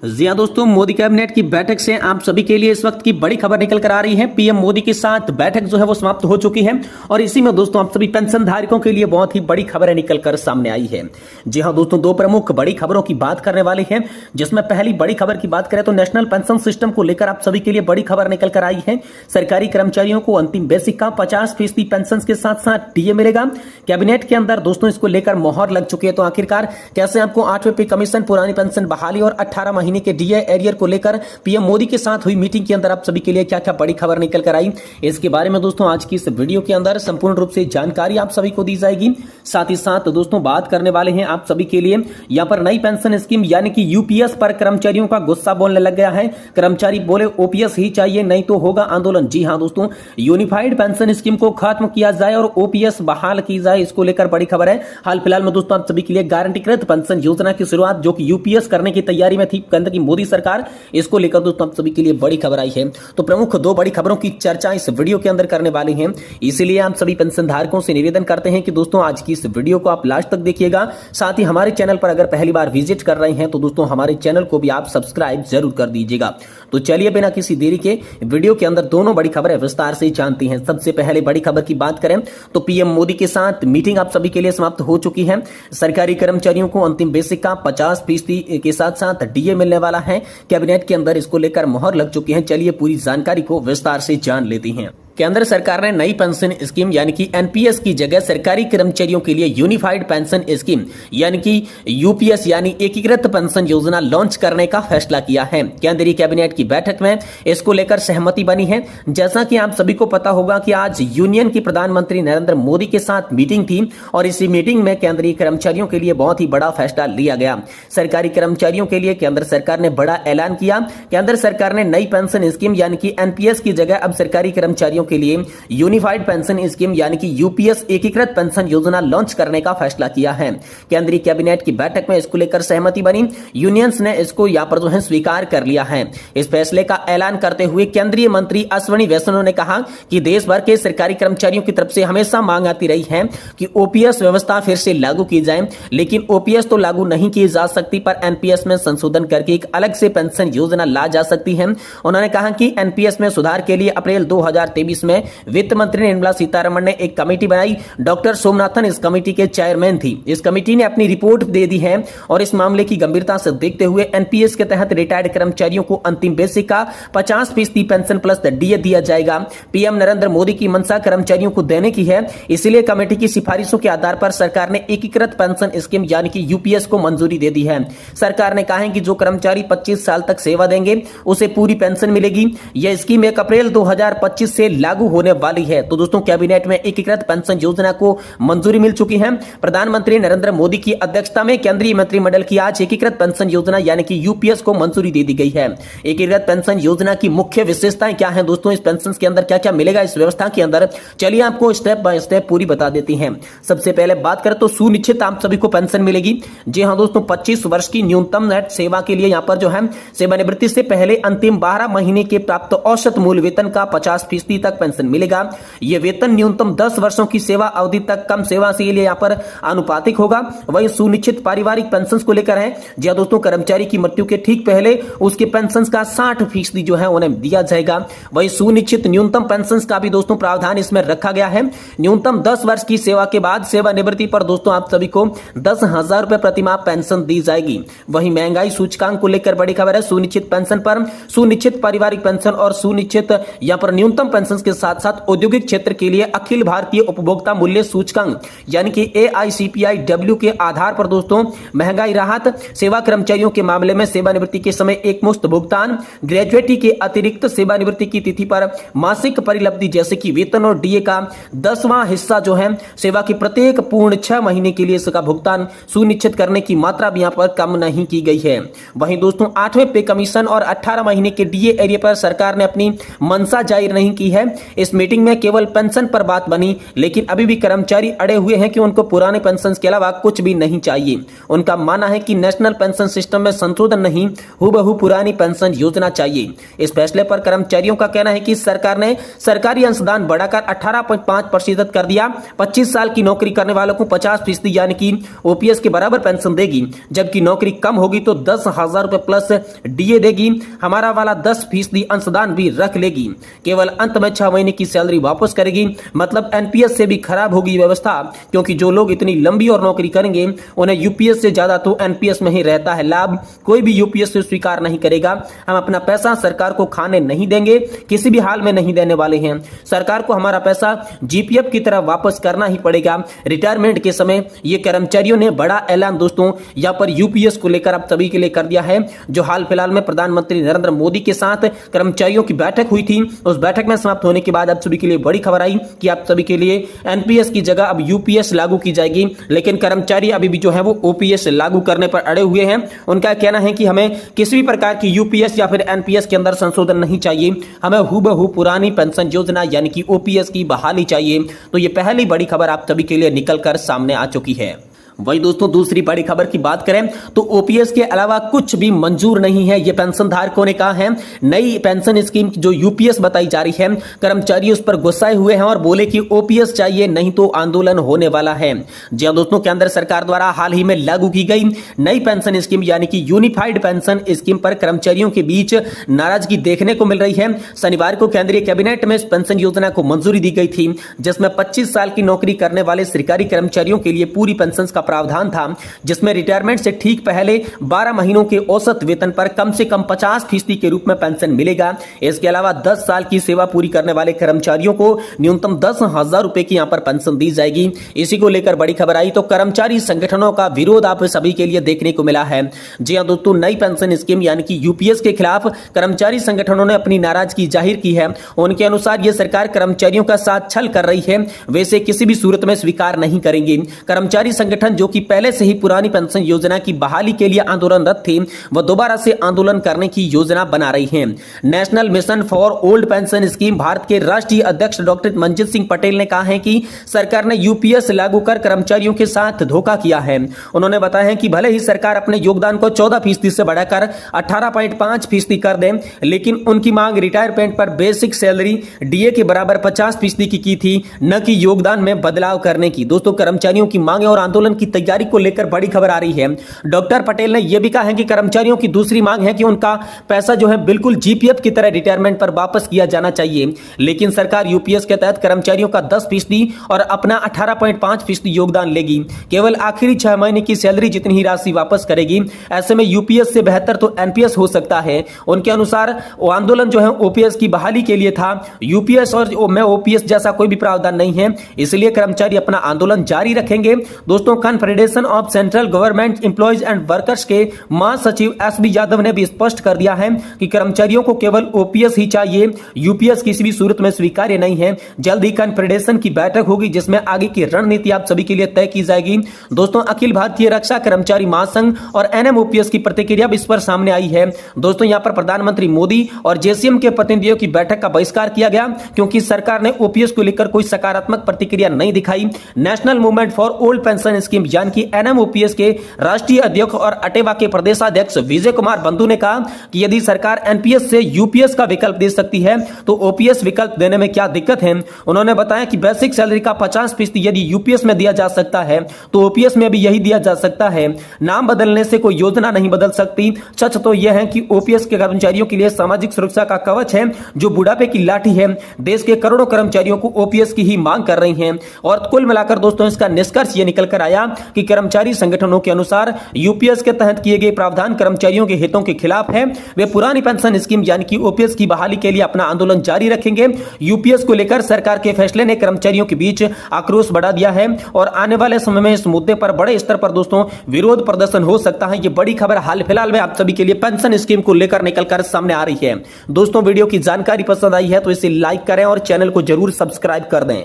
जी हाँ दोस्तों, मोदी कैबिनेट की बैठक से आप सभी के लिए इस वक्त की बड़ी खबर निकल कर आ रही है। पीएम मोदी के साथ बैठक जो है वो समाप्त हो चुकी है और इसी में दोस्तों आप सभी पेंशन धारकों के लिए बहुत ही बड़ी खबरें निकल कर सामने आई है। जी हाँ दोस्तों, दो प्रमुख बड़ी खबरों की बात करने वाले हैं, जिसमें पहली बड़ी खबर की बात करें तो नेशनल पेंशन सिस्टम को लेकर आप सभी के लिए बड़ी खबर निकल कर आई है। सरकारी कर्मचारियों को अंतिम बेसिक का 50% पेंशन के साथ साथ डीए मिलेगा। कैबिनेट के अंदर दोस्तों इसको लेकर मोहर लग चुकी है। तो आखिरकार कैसे आपको 8वें पे कमीशन, पुरानी पेंशन बहाली और 18 महीने के डीए एरियर को लेकर पीएम मोदी के साथ हुई मीटिंग के अंदर आप सभी के लिए क्या क्या बड़ी खबर निकल कर आई, इसके बारे में दोस्तों आज की इस वीडियो के अंदर संपूर्ण रूप से जानकारी आप सभी को दी जाएगी। साथ ही साथ दोस्तों बात करने वाले हैं आप सभी के लिए यहां पर नई पेंशन स्कीम यानी कि यूपीएस पर कर्मचारियों का गुस्सा बोलने लग गया है। कर्मचारी बोले ओपीएस ही चाहिए, नहीं तो होगा आंदोलन। जी हां दोस्तों, यूनिफाइड पेंशन स्कीम को खत्म किया जाए और ओपीएस बहाल की जाए, इसको लेकर बड़ी खबर है। हाल फिलहाल में दोस्तों आप सभी के लिए गारंटीकृत पेंशन योजना की शुरुआत जो कि यूपीएस करने की तैयारी में थी केंद्र की मोदी सरकार, इसको लेकर दोस्तों आप सभी के लिए बड़ी खबर आई है। तो प्रमुख दो बड़ी खबरों की चर्चा इस वीडियो के अंदर करने वाली हैं, इसीलिए आप सभी पेंशन धारकों से निवेदन करते हैं कि दोस्तों आज की इस वीडियो को आप लास्ट तक देखिएगा। साथ ही हमारे चैनल पर अगर पहली बार विजिट कर रहे हैं तो दोस्तों हमारे चैनल को भी आप सब्सक्राइब जरूर कर दीजिएगा। तो चलिए बिना किसी देरी के वीडियो के अंदर दोनों बड़ी खबरें विस्तार से जानती हैं। सबसे पहले बड़ी खबर की बात करें तो पीएम मोदी के साथ मीटिंग आप सभी के लिए समाप्त हो चुकी है। सरकारी कर्मचारियों को अंतिम बेसिक का 50% के साथ साथ डीए मिलने वाला है। कैबिनेट के अंदर इसको लेकर मोहर लग चुकी है। चलिए पूरी जानकारी को विस्तार से जान लेते हैं। केंद्र सरकार ने नई पेंशन स्कीम यानी कि एनपीएस की जगह सरकारी कर्मचारियों के लिए यूनिफाइड पेंशन स्कीम यानी कि यूपीएस यानी एकीकृत पेंशन योजना लॉन्च करने का फैसला किया है। केंद्रीय कैबिनेट की बैठक में इसको लेकर सहमति बनी है। जैसा कि आप सभी को पता होगा कि आज यूनियन के प्रधानमंत्री नरेंद्र मोदी के साथ मीटिंग थी और इसी मीटिंग में केंद्रीय कर्मचारियों के लिए बहुत ही बड़ा फैसला लिया गया। सरकारी कर्मचारियों के लिए केंद्र सरकार ने बड़ा ऐलान किया। केंद्र सरकार ने नई पेंशन स्कीम यानी कि एनपीएस की जगह अब सरकारी कर्मचारियों के लिए यूनिफाइड पेंशन स्कीम यानी कि यूपीएस एकीकृत पेंशन योजना लॉन्च करने का फैसला किया है। केंद्रीय कैबिनेट की बैठक में इसको लेकर सहमति बनी। यूनियंस ने इसको यहां पर जो है स्वीकार कर लिया है। इस फैसले का ऐलान करते हुए केंद्रीय मंत्री अश्विनी वैष्णव ने कहा कि देश भर के सरकारी कर्मचारियों की तरफ से हमेशा मांग आती रही है कि ओपीएस व्यवस्था फिर से लागू की जाए, लेकिन ओपीएस तो लागू नहीं की जा सकती पर एनपीएस में संशोधन करके एक अलग से पेंशन योजना ला जा सकती है। उन्होंने कहा कि एनपीएस में सुधार के लिए अप्रैल 2023 में वित्त मंत्री निर्मला सीतारमण ने एक कमेटी बनाई। डॉक्टर सोमनाथन इस कमेटी के चेयरमैन थी। इस कमेटी ने अपनी रिपोर्ट दे दी है और इस मामले की गंभीरता से देखते हुए एनपीएस के तहत रिटायर्ड कर्मचारियों को अंतिम बेसिक का 50% पेंशन प्लस डीए दिया जाएगा। पीएम नरेंद्र मोदी की मंशा कर्मचारियों को देने की है, इसलिए कमेटी की सिफारिशों के आधार पर सरकार ने एकीकृत पेंशन स्कीम यानी कि यूपीएस को मंजूरी दे दी है। सरकार ने कहा है कि जो कर्मचारी 25 साल तक सेवा देंगे उसे पूरी पेंशन मिलेगी। यह स्कीम 1 अप्रैल 2025 से लागू होने वाली है। तो दोस्तों कैबिनेट में एकीकृत पेंशन योजना को मंजूरी मिल चुकी है। प्रधानमंत्री नरेंद्र मोदी की अध्यक्षता में केंद्रीय मंत्रिमंडल की आज एकीकृत पेंशन योजना यानी कि यूपीएस को मंजूरी दे दी गई है। एकीकृत पेंशन योजना की मुख्य विशेषताएं क्या हैं दोस्तों, इस पेंशन के अंदर क्या क्या मिलेगा इस व्यवस्था के अंदर, चलिए आपको स्टेप बाय स्टेप पूरी बता देती हैं। सबसे पहले बात करें तो सुनिश्चित आप सभी को पेंशन मिलेगी। जी हां दोस्तों, 25 वर्ष की न्यूनतम नेट सेवा के लिए यहां पर जो है सेवानिवृत्ति से पहले अंतिम 12 महीने के प्राप्त औसत मूल वेतन का 50% तक पेंशन मिलेगा। यह वेतन न्यूनतम 10 वर्षों की सेवा अवधि तक कम सेवा से लिए यहां पर आनुपातिक होगा। वहीं सुनिश्चित पारिवारिक पेंशन को लेकर है, जी दोस्तों, कर्मचारी की मृत्यु के ठीक पहले उसके पेंशन का 60% जो है उन्हें दिया जाएगा। वहीं सुनिश्चित न्यूनतम पेंशन का भी दोस्तों प्रावधान इसमें रखा गया है। न्यूनतम 10 वर्ष की सेवा के बाद सेवानिवृत्ति पर दोस्तों आप सभी को 10,000 रुपए प्रति माह पेंशन दी जाएगी। वहीं महंगाई सूचकांक को लेकर बड़ी खबर है। सुनिश्चित पेंशन पर सुनिश्चित पारिवारिक पेंशन और सुनिश्चित यहां पर न्यूनतम पेंशन के साथ साथ औद्योगिक क्षेत्र के लिए अखिल भारतीय उपभोक्ता मूल्य सूचकांक यानी कि AICPIW के आधार पर दोस्तों महंगाई राहत, सेवा कर्मचारियों के मामले में सेवानिवृत्ति के समय एक मुश्त भुगतान, ग्रेजुएटी के अतिरिक्त सेवानिवृत्ति की तिथि पर मासिक परिलब्धि जैसे कि वेतन और डीए का 10वां हिस्सा जो है सेवा की प्रत्येक पूर्ण 6 महीने के लिए इसका भुगतान सुनिश्चित करने की मात्रा भी यहां पर कम नहीं की गई है। वहीं दोस्तों 8वें पे कमीशन और 18 महीने के डीए एरिया पर सरकार ने अपनी मंशा जाहिर नहीं की है। इस मीटिंग में केवल पेंशन पर बात बनी, लेकिन अभी भी कर्मचारी अड़े हुए हैं कि उनको पुराने पेंशन के अलावा कुछ भी नहीं चाहिए। उनका मानना है कि नेशनल पेंशन सिस्टम में संशोधन नहीं, हूबहू पुरानी पेंशन योजना चाहिए। इस फैसले पर कर्मचारियों का कहना है कि सरकार ने सरकारी अंशदान बढ़ाकर 18.5% कर दिया। 25 साल की नौकरी करने वालों को 50% यानी कि ओपीएस के बराबर पेंशन देगी, जबकि नौकरी कम होगी तो 10,000 रुपए प्लस डीए देगी। हमारा वाला 10% अंशदान भी रख लेगी, केवल अंत में 6 महीने की सैलरी वापस करेगी। मतलब एनपीएस से भी खराब होगी व्यवस्था, क्योंकि जो लोग इतनी लंबी और नौकरी करेंगे उन्हें यूपीएस से ज्यादा तो एनपीएस में ही रहता है लाभ। कोई भी यूपीएस से स्वीकार नहीं करेगा। हम अपना पैसा सरकार को खाने नहीं देंगे, किसी भी हाल में नहीं देने वाले हैं। सरकार को हमारा पैसा जीपीएफ की तरह वापस करना ही पड़ेगा। रिटायरमेंट के समय ये कर्मचारियों ने बड़ा ऐलान दोस्तों यहाँ पर यूपीएस को लेकर आप सभी के लिए कर दिया है। जो हाल फिलहाल में प्रधानमंत्री नरेंद्र मोदी के साथ कर्मचारियों की बैठक हुई थी, उस बैठक में समाप्त होने के बाद आप सभी के लिए बड़ी खबर आई कि आप सभी के लिए एनपीएस की जगह अब यूपीएस लागू की जाएगी। लेकिन कर्मचारी अभी भी जो है वो ओपीएस लागू करने पर अड़े हुए हैं। उनका कहना है कि हमें किसी भी प्रकार की यूपीएस या फिर एनपीएस के अंदर संशोधन नहीं चाहिए, हमें हूबहू पुरानी पेंशन योजना यानी कि ओपीएस की बहाली चाहिए। तो ये पहली बड़ी खबर आप सभी के लिए निकलकर सामने आ चुकी है। वही दोस्तों दूसरी बड़ी खबर की बात करें तो ओपीएस के अलावा कुछ भी मंजूर नहीं है, ये पेंशन धारकों ने कहा है। नई पेंशन स्कीम जो यूपीएस बताई जा रही है, कर्मचारी उस पर गुस्साए हुए हैं और बोले कि ओपीएस चाहिए नहीं तो आंदोलन होने वाला है। जी हां दोस्तों, केंद्र सरकार द्वारा हाल ही में लागू की गई नई पेंशन स्कीम यानी कि यूनिफाइड पेंशन स्कीम पर कर्मचारियों के बीच नाराजगी देखने को मिल रही है। शनिवार को केंद्रीय कैबिनेट में इस पेंशन योजना को मंजूरी दी गई थी, जिसमें 25 साल की नौकरी करने वाले सरकारी कर्मचारियों के लिए पूरी पेंशन का प्रावधान था, जिसमें रिटायरमेंट से ठीक पहले 12 महीनों के औसत वेतन पर कम से कम 50% के रूप में पेंशन मिलेगा। इसके अलावा 10 साल की सेवा पूरी करने वाले कर्मचारियों को न्यूनतम 10,000 रुपए की यहां पर पेंशन दी जाएगी। इसी को लेकर बड़ी खबर आई तो कर्मचारी संगठनों का विरोध आप सभी के लिए देखने को मिला है। जी हां दोस्तों, नई पेंशन स्कीम यानी कि यूपीएस के खिलाफ कर्मचारी संगठनों ने अपनी नाराजगी जाहिर की है। उनके अनुसार यह सरकार कर्मचारियों का साथ छल कर रही है, वैसे किसी भी सूरत में स्वीकार नहीं करेंगे। कर्मचारी संगठन जो कि पहले से ही पुरानी पेंशन योजना की बहाली के लिए आंदोलनरत थे, वह दोबारा से आंदोलन करने की योजना बना रही है। National mission for old pension scheme Bharat के राष्ट्रीय अध्यक्ष डॉक्टर मंजीत सिंह पटेल ने कहा है कि सरकार ने यूपीएस लागू कर कर्मचारियों के साथ धोखा किया है। उन्होंने बताया है कि भले ही सरकार अपने योगदान को 14% से बढ़ाकर 18.5% कर दे, लेकिन उनकी मांग रिटायरमेंट पर बेसिक सैलरी डीए के बराबर 50% की थी, न कि योगदान में बदलाव करने की। दोस्तों, कर्मचारियों की मांगे और आंदोलन की तैयारी को लेकर बड़ी खबर आ रही है। डॉक्टर पटेल ने यह भी कहा है कि कर्मचारियों की दूसरी मांग है कि उनका पैसा जो है बिल्कुल जीपीएफ की तरह रिटायरमेंट पर वापस किया जाना चाहिए, लेकिन सरकार यूपीएस के तहत कर्मचारियों का 10% और अपना 18.5% योगदान लेगी। केवल आखिरी 6 महीने की सैलरी जितनी ही राशि वापस करेगी। ऐसे में यूपीएस से बेहतर तो एनपीएस हो सकता है। उनके अनुसार आंदोलन जो है ओपीएस की बहाली के लिए था। यूपीएस और में ओपीएस जैसा कोई भी प्रावधान नहीं है, इसलिए कर्मचारी अपना आंदोलन जारी रखेंगे। दोस्तों, confederation of central government employees and workers के महासचिव एसबी यादव ने भी स्पष्ट कर दिया है कि कर्मचारियों को केवल ओपीएस ही चाहिए, यूपीएस किसी भी सूरत में स्वीकार्य नहीं है। जल्द ही कॉन्फेडरेशन की बैठक होगी, जिसमें आगे की रणनीति आप सभी के लिए तय की जाएगी। दोस्तों, अखिल भारतीय रक्षा कर्मचारी महासंघ और एनएमओपीएस की प्रतिक्रिया भी इस पर सामने आई है। दोस्तों, यहां पर प्रधानमंत्री मोदी और जेसीएम के प्रतिनिधियों की बैठक का बहिष्कार किया गया, क्योंकि सरकार ने ओपीएस को लेकर कोई सकारात्मक प्रतिक्रिया नहीं दिखाई। National movement for old pension scheme यानी कि एनएमओपीएस के राष्ट्रीय अध्यक्ष और अटेवा के प्रदेशाध्यक्ष विजय कुमार बंधु ने कहा कि यदि सरकार एनपीएस से यूपीएस का विकल्प दे सकती है तो ओपीएस विकल्प देने में क्या दिक्कत है। उन्होंने बताया कि बेसिक सैलरी का 50% यदि यूपीएस में दिया जा सकता है तो ओपीएस में भी यही दिया जा सकता है। नाम बदलने से कोई योजना नहीं बदल सकती। सच तो यह है कि ओपीएस के कर्मचारियों के लिए सामाजिक सुरक्षा का कवच है, जो बुढ़ापे की लाठी है। देश के करोड़ों कर्मचारियों को ओपीएस की ही मांग कर रही हैं। और कुल मिलाकर दोस्तों, इसका निष्कर्ष यह निकल कर आया कि कर्मचारी संगठनों के अनुसार यूपीएस के तहत किए गए प्रावधान कर्मचारियों के हितों के खिलाफ है। वे पुरानी पेंशन स्कीम यानी कि ओपीएस की बहाली के लिए अपना आंदोलन जारी रखेंगे। यूपीएस को लेकर सरकार के फैसले ने कर्मचारियों के बीच आक्रोश बढ़ा दिया है और आने वाले समय में इस मुद्दे पर बड़े स्तर पर दोस्तों विरोध प्रदर्शन हो सकता है। ये बड़ी खबर हाल फिलहाल में आप सभी के लिए पेंशन स्कीम को लेकर निकलकर सामने आ रही है। दोस्तों, वीडियो की जानकारी पसंद आई है तो इसे लाइक करें और चैनल को जरूर सब्सक्राइब कर दें।